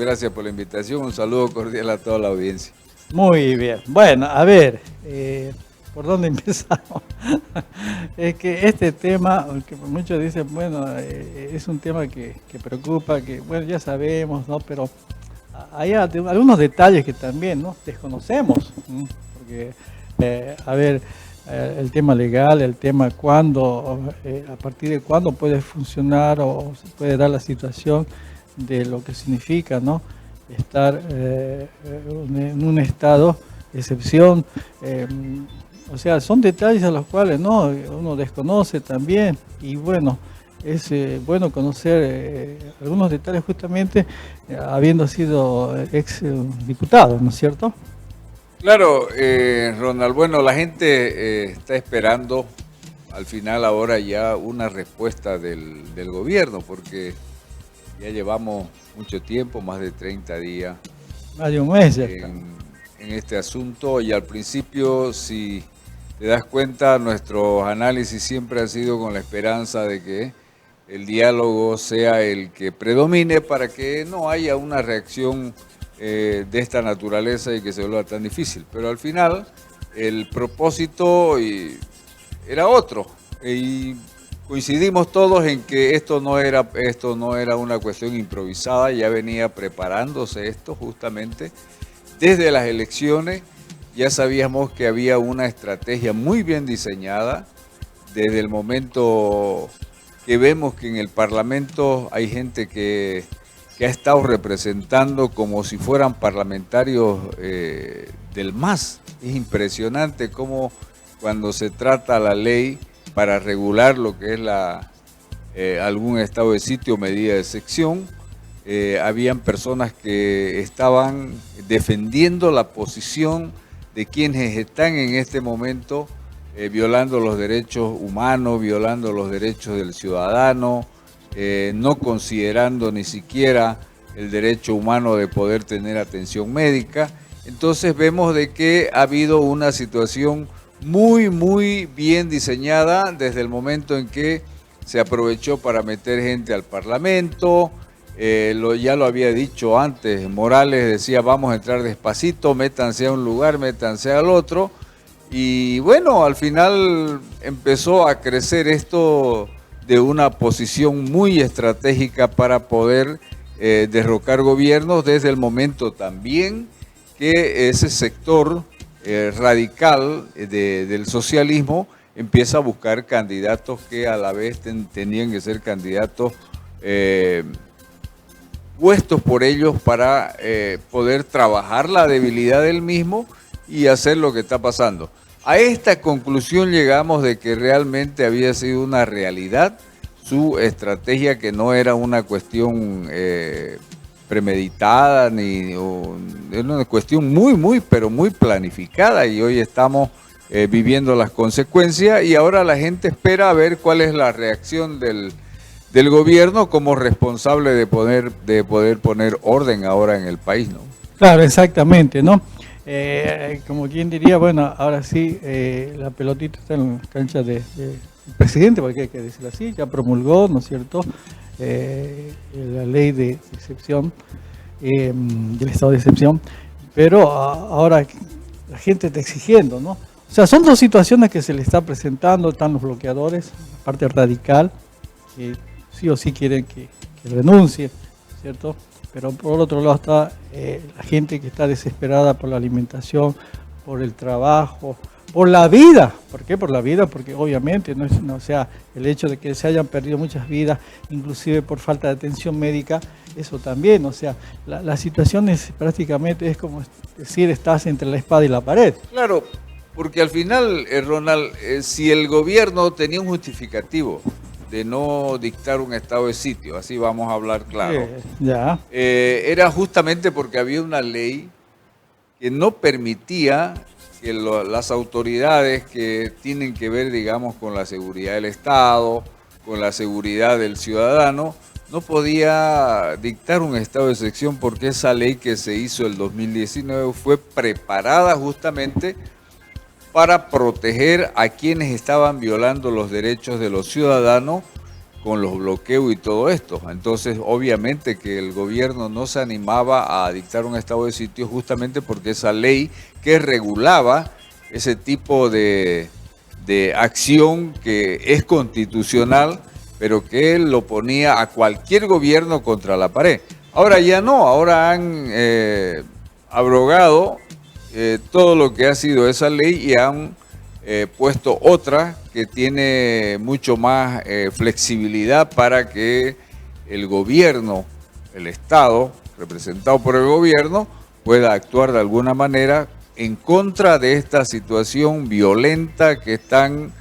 Gracias por la invitación, un saludo cordial a toda la audiencia. Muy bien, bueno, a ver, ¿por dónde empezamos? Es que este tema, aunque muchos dicen, bueno, es un tema que preocupa, que bueno, ya sabemos, ¿no? Pero hay algunos detalles que también, ¿no? Desconocemos, ¿no? Porque, a ver, el tema legal, el tema cuándo, a partir de cuándo puede funcionar o se puede dar la situación de lo que significa, ¿no? Estar en un estado de excepción. O sea, son detalles a los cuales no uno desconoce también, y bueno, es bueno conocer algunos detalles justamente habiendo sido ex diputado, ¿no es cierto? Claro, Ronald, bueno, la gente está esperando al final ahora ya una respuesta del gobierno, porque ya llevamos mucho tiempo, más de 30 días Más de un mes ya está. en este asunto, y al principio, si te das cuenta, nuestros análisis siempre han sido con la esperanza de que el diálogo sea el que predomine para que no haya una reacción de esta naturaleza y que se vuelva tan difícil. Pero al final el propósito era otro, y coincidimos todos en que esto no era una cuestión improvisada, ya venía preparándose esto justamente desde las elecciones. Ya sabíamos que había una estrategia muy bien diseñada desde el momento que vemos que en el Parlamento hay gente que ha estado representando como si fueran parlamentarios del MAS. Es impresionante cómo cuando se trata la ley para regular lo que es algún estado de sitio o medida de sección, habían personas que estaban defendiendo la posición de quienes están en este momento violando los derechos humanos, violando los derechos del ciudadano, no considerando ni siquiera el derecho humano de poder tener atención médica. Entonces vemos de que ha habido una situación muy bien diseñada desde el momento en que se aprovechó para meter gente al Parlamento. Ya lo había dicho antes, Morales decía vamos a entrar despacito, métanse a un lugar, métanse al otro. Y bueno, al final empezó a crecer esto de una posición muy estratégica para poder derrocar gobiernos, desde el momento también que ese sector radical del socialismo empieza a buscar candidatos que a la vez tenían que ser candidatos puestos por ellos para poder trabajar la debilidad del mismo y hacer lo que está pasando. A esta conclusión llegamos de que realmente había sido una realidad su estrategia, que no era una cuestión premeditada, era una cuestión pero muy planificada, y hoy estamos viviendo las consecuencias, y ahora la gente espera a ver cuál es la reacción del gobierno como responsable de poder poner orden ahora en el país, ¿no? Claro, exactamente, ¿no? Como quien diría, bueno, ahora sí, la pelotita está en la cancha del presidente, porque hay que decirlo así, ya promulgó, ¿no es cierto?, la ley de excepción, del estado de excepción, pero ahora la gente está exigiendo, ¿no? O sea, son dos situaciones que se le está presentando, están los bloqueadores, la parte radical, que sí o sí quieren que renuncie, ¿cierto? Pero por otro lado está la gente que está desesperada por la alimentación, por el trabajo, por la vida. ¿Por qué? Por la vida, porque obviamente o sea, el hecho de que se hayan perdido muchas vidas, inclusive por falta de atención médica, eso también, o sea, la situación es prácticamente, es como decir, estás entre la espada y la pared. Claro, porque al final, Ronald, si el gobierno tenía un justificativo de no dictar un estado de sitio, así vamos a hablar claro, Ya. Era justamente porque había una ley que no permitía que las autoridades que tienen que ver, digamos, con la seguridad del Estado, con la seguridad del ciudadano, no podía dictar un estado de excepción, porque esa ley que se hizo el 2019 fue preparada justamente para proteger a quienes estaban violando los derechos de los ciudadanos con los bloqueos y todo esto. Entonces, obviamente que el gobierno no se animaba a dictar un estado de sitio justamente porque esa ley que regulaba ese tipo de acción que es constitucional, pero que él lo ponía a cualquier gobierno contra la pared. Ahora ya no, ahora han abrogado todo lo que ha sido esa ley y han puesto otra que tiene mucho más flexibilidad para que el gobierno, el Estado, representado por el gobierno, pueda actuar de alguna manera en contra de esta situación violenta que están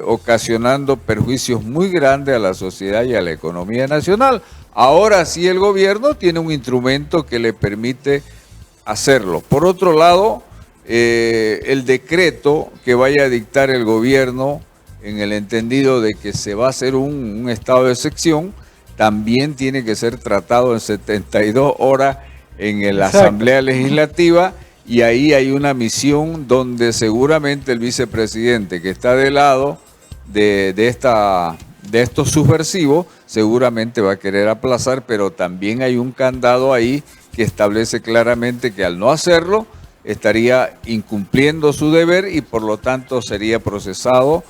ocasionando perjuicios muy grandes a la sociedad y a la economía nacional. Ahora sí el gobierno tiene un instrumento que le permite hacerlo. Por otro lado, el decreto que vaya a dictar el gobierno en el entendido de que se va a hacer un estado de excepción, también tiene que ser tratado en 72 horas en la Asamblea Legislativa, y ahí hay una misión donde seguramente el vicepresidente que está del lado de estos subversivos seguramente va a querer aplazar, pero también hay un candado ahí que establece claramente que al no hacerlo estaría incumpliendo su deber y por lo tanto sería procesado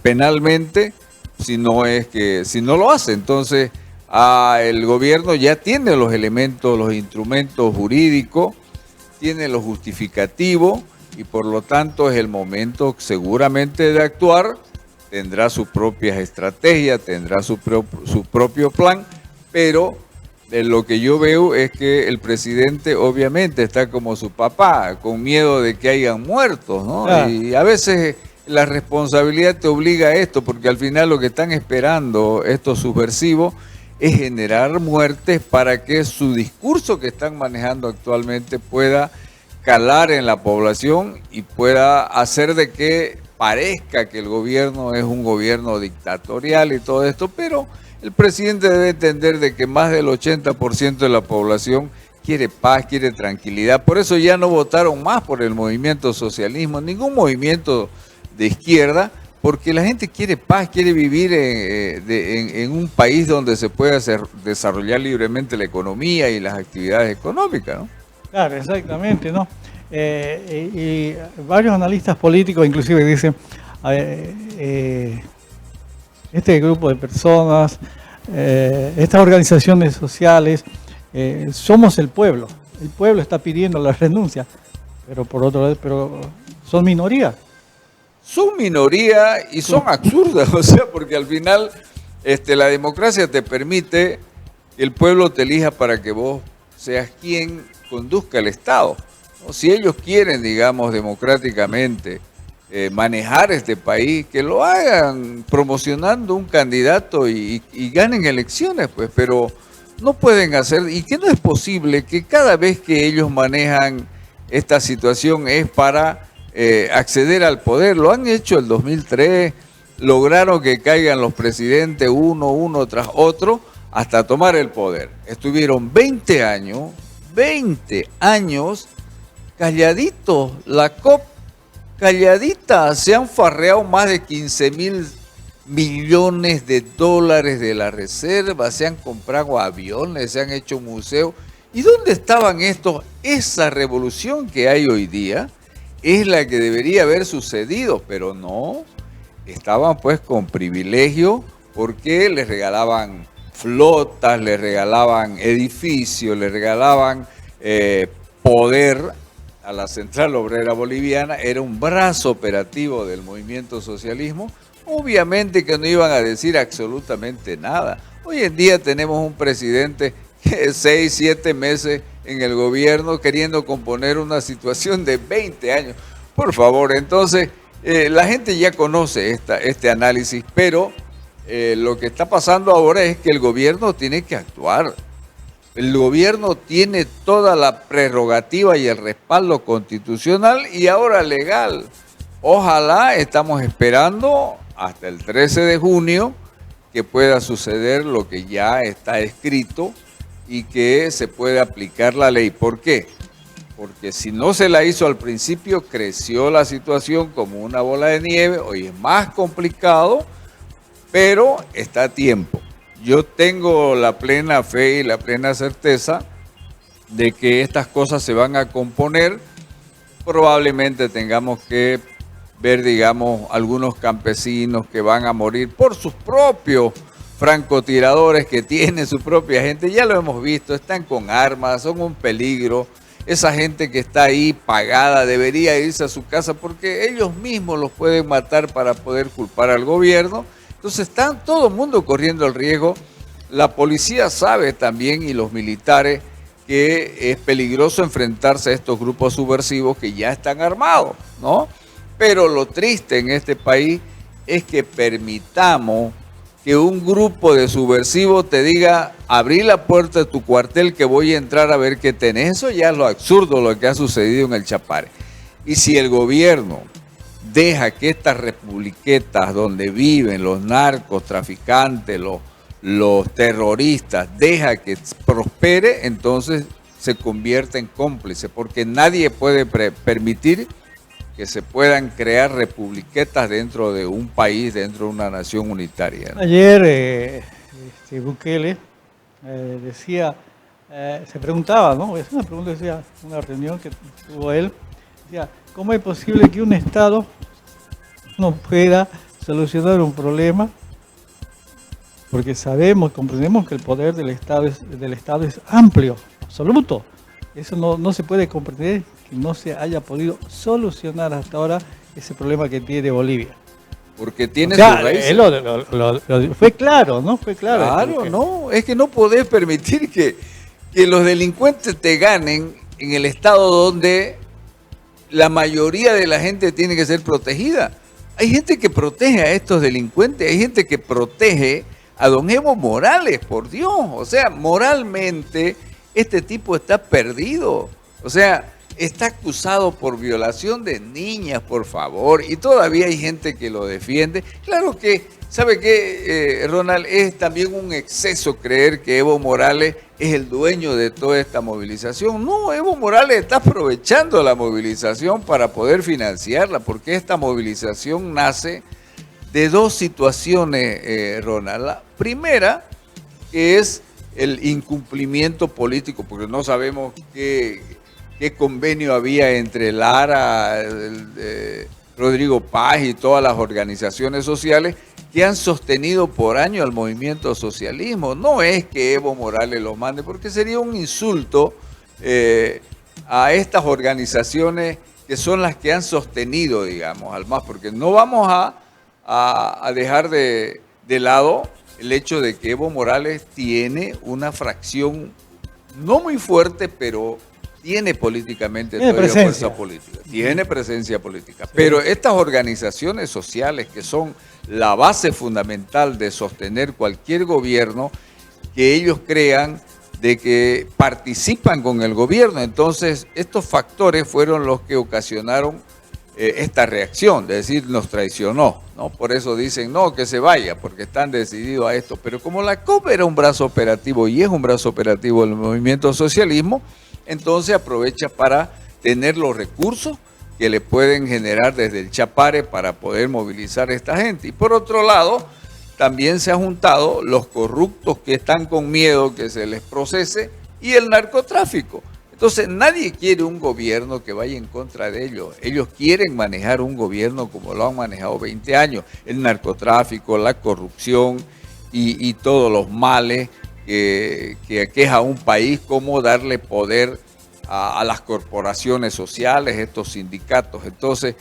penalmente si no lo hace. Entonces el gobierno ya tiene los elementos, los instrumentos jurídicos, tiene los justificativos y por lo tanto es el momento seguramente de actuar. Tendrá sus propias estrategias, tendrá su propio plan, pero lo que yo veo es que el presidente obviamente está como su papá, con miedo de que hayan muertos, ¿no? Claro. Y a veces la responsabilidad te obliga a esto, porque al final lo que están esperando estos subversivos es generar muertes para que su discurso que están manejando actualmente pueda calar en la población y pueda hacer de que parezca que el gobierno es un gobierno dictatorial y todo esto, pero el presidente debe entender de que más del 80% de la población quiere paz, quiere tranquilidad. Por eso ya no votaron más por el movimiento socialismo, ningún movimiento de izquierda, porque la gente quiere paz, quiere vivir en un país donde se pueda desarrollar libremente la economía y las actividades económicas, ¿no? Claro, exactamente, ¿no? Y varios analistas políticos inclusive dicen, este grupo de personas, estas organizaciones sociales, somos el pueblo está pidiendo la renuncia, pero por otro lado, pero son minoría. Son minoría y son absurdas, o sea, porque al final la democracia te permite que el pueblo te elija para que vos seas quien conduzca el Estado. O si ellos quieren, digamos, democráticamente manejar este país, que lo hagan promocionando un candidato y ganen elecciones, pues, pero no pueden hacer, y que no es posible que cada vez que ellos manejan esta situación es para acceder al poder. Lo han hecho el 2003, lograron que caigan los presidentes uno tras otro hasta tomar el poder. Estuvieron 20 años calladitos, la COP calladita, se han farreado más de 15.000 millones de dólares de la reserva, se han comprado aviones, se han hecho museos. ¿Y dónde estaban estos? Esa revolución que hay hoy día es la que debería haber sucedido, pero no, estaban pues con privilegio porque les regalaban flotas, les regalaban edificios, les regalaban poder a la Central Obrera Boliviana, era un brazo operativo del movimiento socialismo. Obviamente que no iban a decir absolutamente nada. Hoy en día tenemos un presidente que 6, 7 meses en el gobierno queriendo componer una situación de 20 años. Por favor, entonces la gente ya conoce este análisis, pero lo que está pasando ahora es que el gobierno tiene que actuar. El gobierno tiene toda la prerrogativa y el respaldo constitucional y ahora legal. Ojalá, estamos esperando hasta el 13 de junio que pueda suceder lo que ya está escrito y que se pueda aplicar la ley. ¿Por qué? Porque si no se la hizo al principio, creció la situación como una bola de nieve, hoy es más complicado, pero está a tiempo. Yo tengo la plena fe y la plena certeza de que estas cosas se van a componer. Probablemente tengamos que ver, digamos, algunos campesinos que van a morir por sus propios francotiradores que tienen su propia gente. Ya lo hemos visto, están con armas, son un peligro. Esa gente que está ahí pagada debería irse a su casa porque ellos mismos los pueden matar para poder culpar al gobierno. Entonces está todo el mundo corriendo el riesgo. La policía sabe también y los militares que es peligroso enfrentarse a estos grupos subversivos que ya están armados, ¿no? Pero lo triste en este país es que permitamos que un grupo de subversivos te diga, abrí la puerta de tu cuartel que voy a entrar a ver qué tenés. Eso ya es lo absurdo, lo que ha sucedido en el Chapare. Y si el gobierno deja que estas republiquetas donde viven los narcotraficantes, los terroristas, deja que prospere, entonces se convierte en cómplice, porque nadie puede permitir que se puedan crear republiquetas dentro de un país, dentro de una nación unitaria, ¿no? Ayer Bukele decía, se preguntaba, ¿no? Es una pregunta, decía, una reunión que tuvo él, decía, ¿cómo es posible que un Estado no pueda solucionar un problema? Porque sabemos, comprendemos que el poder del Estado es amplio, absoluto. Eso no se puede comprender que no se haya podido solucionar hasta ahora ese problema que tiene Bolivia. Porque tiene sus raíces. Fue claro, ¿no? Fue claro. Claro, porque no, es que no podés permitir que los delincuentes te ganen en el estado donde la mayoría de la gente tiene que ser protegida. Hay gente que protege a estos delincuentes, hay gente que protege a don Evo Morales, por Dios. O sea, moralmente este tipo está perdido. O sea, está acusado por violación de niñas, por favor, y todavía hay gente que lo defiende. Claro que, ¿sabe qué, Ronald? Es también un exceso creer que Evo Morales es el dueño de toda esta movilización. No, Evo Morales está aprovechando la movilización para poder financiarla, porque esta movilización nace de dos situaciones, Ronald. La primera, que es el incumplimiento político, porque no sabemos qué convenio había entre Lara, Rodrigo Paz y todas las organizaciones sociales que han sostenido por años al movimiento socialismo. No es que Evo Morales los mande, porque sería un insulto a estas organizaciones que son las que han sostenido, digamos, al MAS, porque no vamos a dejar de lado el hecho de que Evo Morales tiene una fracción no muy fuerte, pero tiene políticamente todavía fuerza política, tiene presencia política. Sí. Pero estas organizaciones sociales que son la base fundamental de sostener cualquier gobierno, que ellos crean de que participan con el gobierno. Entonces, estos factores fueron los que ocasionaron esta reacción, de decir, nos traicionó, ¿no? Por eso dicen, no, que se vaya, porque están decididos a esto. Pero como la COP era un brazo operativo y es un brazo operativo del movimiento socialismo, entonces aprovecha para tener los recursos que le pueden generar desde el Chapare para poder movilizar a esta gente. Y por otro lado, también se han juntado los corruptos que están con miedo que se les procese y el narcotráfico. Entonces nadie quiere un gobierno que vaya en contra de ellos. Ellos quieren manejar un gobierno como lo han manejado 20 años. El narcotráfico, la corrupción y todos los males que aqueja a un país, cómo darle poder a las corporaciones sociales, estos sindicatos. Entonces,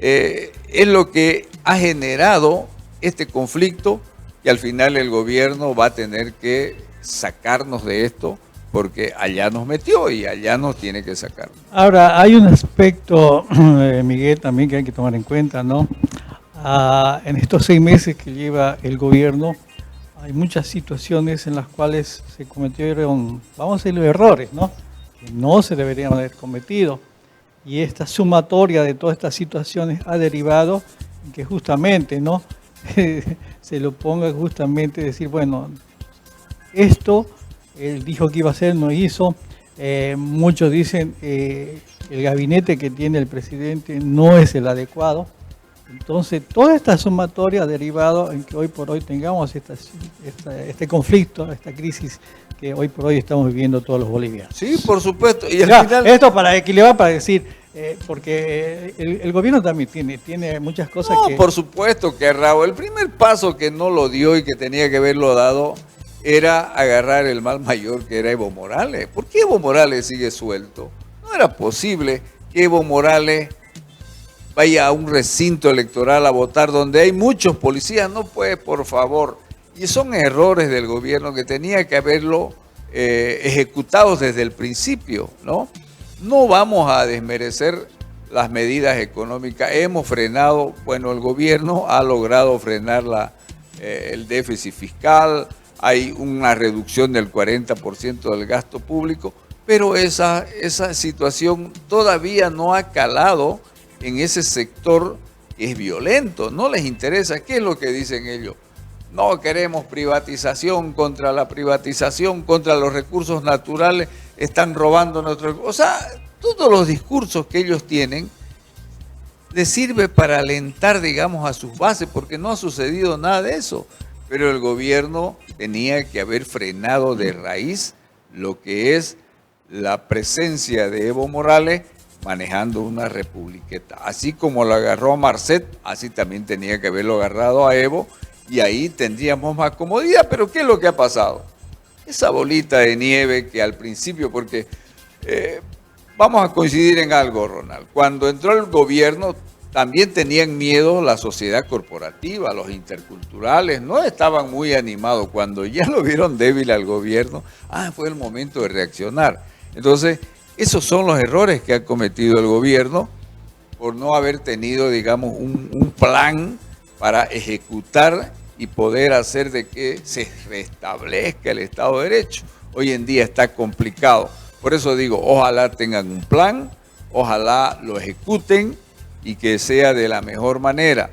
es lo que ha generado este conflicto y al final el gobierno va a tener que sacarnos de esto porque allá nos metió y allá nos tiene que sacar. Ahora, hay un aspecto, Miguel, también que hay que tomar en cuenta, ¿no? En estos 6 meses que lleva el gobierno, hay muchas situaciones en las cuales se cometieron, vamos a decirlo, errores, ¿no? Que no se deberían haber cometido. Y esta sumatoria de todas estas situaciones ha derivado en que justamente, ¿no? se lo ponga justamente decir, bueno, esto él dijo que iba a hacer, no hizo. Muchos dicen el gabinete que tiene el presidente no es el adecuado. Entonces, toda esta sumatoria ha derivado en que hoy por hoy tengamos este conflicto, esta crisis que hoy por hoy estamos viviendo todos los bolivianos. Sí, por supuesto. Y al final... Esto para equilibrar, para decir, porque el gobierno también tiene muchas cosas no, por supuesto que Raúl, el primer paso que no lo dio y que tenía que haberlo dado era agarrar el mal mayor que era Evo Morales. ¿Por qué Evo Morales sigue suelto? No era posible que Evo Morales vaya a un recinto electoral a votar donde hay muchos policías. No puede, por favor. Y son errores del gobierno que tenía que haberlo ejecutado desde el principio, ¿no? No vamos a desmerecer las medidas económicas. Hemos frenado, bueno, el gobierno ha logrado frenar el déficit fiscal, hay una reducción del 40% del gasto público, pero esa situación todavía no ha calado en ese sector que es violento. No les interesa. ¿Qué es lo que dicen ellos? No queremos privatización, contra la privatización, contra los recursos naturales, están robando nuestros... O sea, todos los discursos que ellos tienen les sirve para alentar, digamos, a sus bases, porque no ha sucedido nada de eso. Pero el gobierno tenía que haber frenado de raíz lo que es la presencia de Evo Morales manejando una republiqueta. Así como lo agarró a Marcet, así también tenía que haberlo agarrado a Evo, y ahí tendríamos más comodidad. Pero ¿qué es lo que ha pasado? Esa bolita de nieve que al principio, porque vamos a coincidir en algo, Ronald. Cuando entró el gobierno también tenían miedo la sociedad corporativa, los interculturales, no estaban muy animados. Cuando ya lo vieron débil al gobierno, fue el momento de reaccionar. Entonces, esos son los errores que ha cometido el gobierno por no haber tenido, digamos, un plan para ejecutar y poder hacer de que se restablezca el Estado de Derecho. Hoy en día está complicado. Por eso digo, ojalá tengan un plan, ojalá lo ejecuten y que sea de la mejor manera.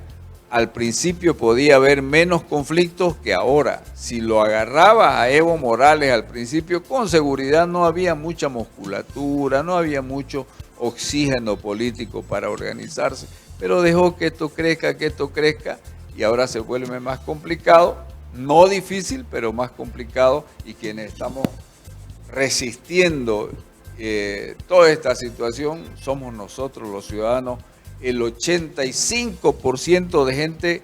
Al principio podía haber menos conflictos que ahora. Si lo agarraba a Evo Morales al principio, con seguridad no había mucha musculatura, no había mucho oxígeno político para organizarse, pero dejó que esto crezca, y ahora se vuelve más complicado, no difícil, pero más complicado, y quienes estamos resistiendo toda esta situación somos nosotros los ciudadanos, el 85% de gente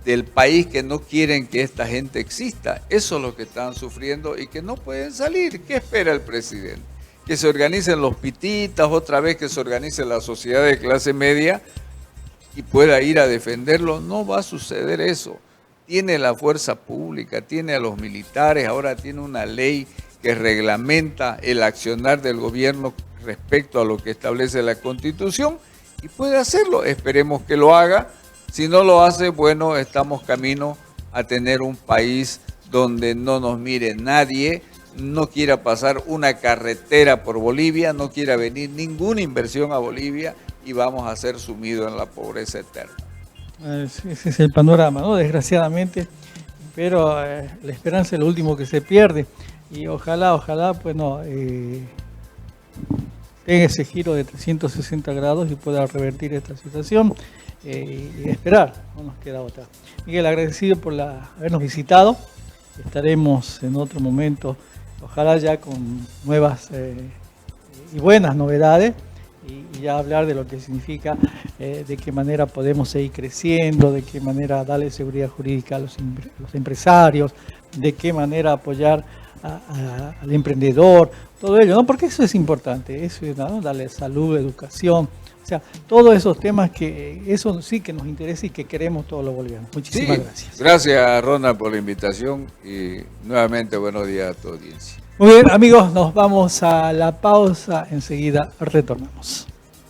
del país que no quieren que esta gente exista. Eso es lo que están sufriendo y que no pueden salir. ¿Qué espera el presidente? Que se organicen los pititas, otra vez que se organice la sociedad de clase media y pueda ir a defenderlo. No va a suceder eso. Tiene la fuerza pública, tiene a los militares, ahora tiene una ley que reglamenta el accionar del gobierno respecto a lo que establece la Constitución y puede hacerlo. Esperemos que lo haga. Si no lo hace, bueno, estamos camino a tener un país donde no nos mire nadie, no quiera pasar una carretera por Bolivia, no quiera venir ninguna inversión a Bolivia y vamos a ser sumidos en la pobreza eterna. Ese es el panorama, ¿no? Desgraciadamente, pero la esperanza es lo último que se pierde y ojalá, bueno, tenga ese giro de 360 grados y pueda revertir esta situación y esperar, no nos queda otra. Miguel, agradecido por habernos visitado, estaremos en otro momento, ojalá ya con nuevas y buenas novedades, y ya hablar de lo que significa, de qué manera podemos seguir creciendo, de qué manera darle seguridad jurídica a los empresarios, de qué manera apoyar al emprendedor, todo ello, ¿no? Porque eso es importante, eso es, ¿no? Darle salud, educación, o sea, todos esos temas que eso sí que nos interesa y que queremos todos los bolivianos. Muchísimas gracias. Gracias, Ronald, por la invitación y nuevamente buenos días a tu audiencia. Muy bien, amigos, nos vamos a la pausa, enseguida retornamos.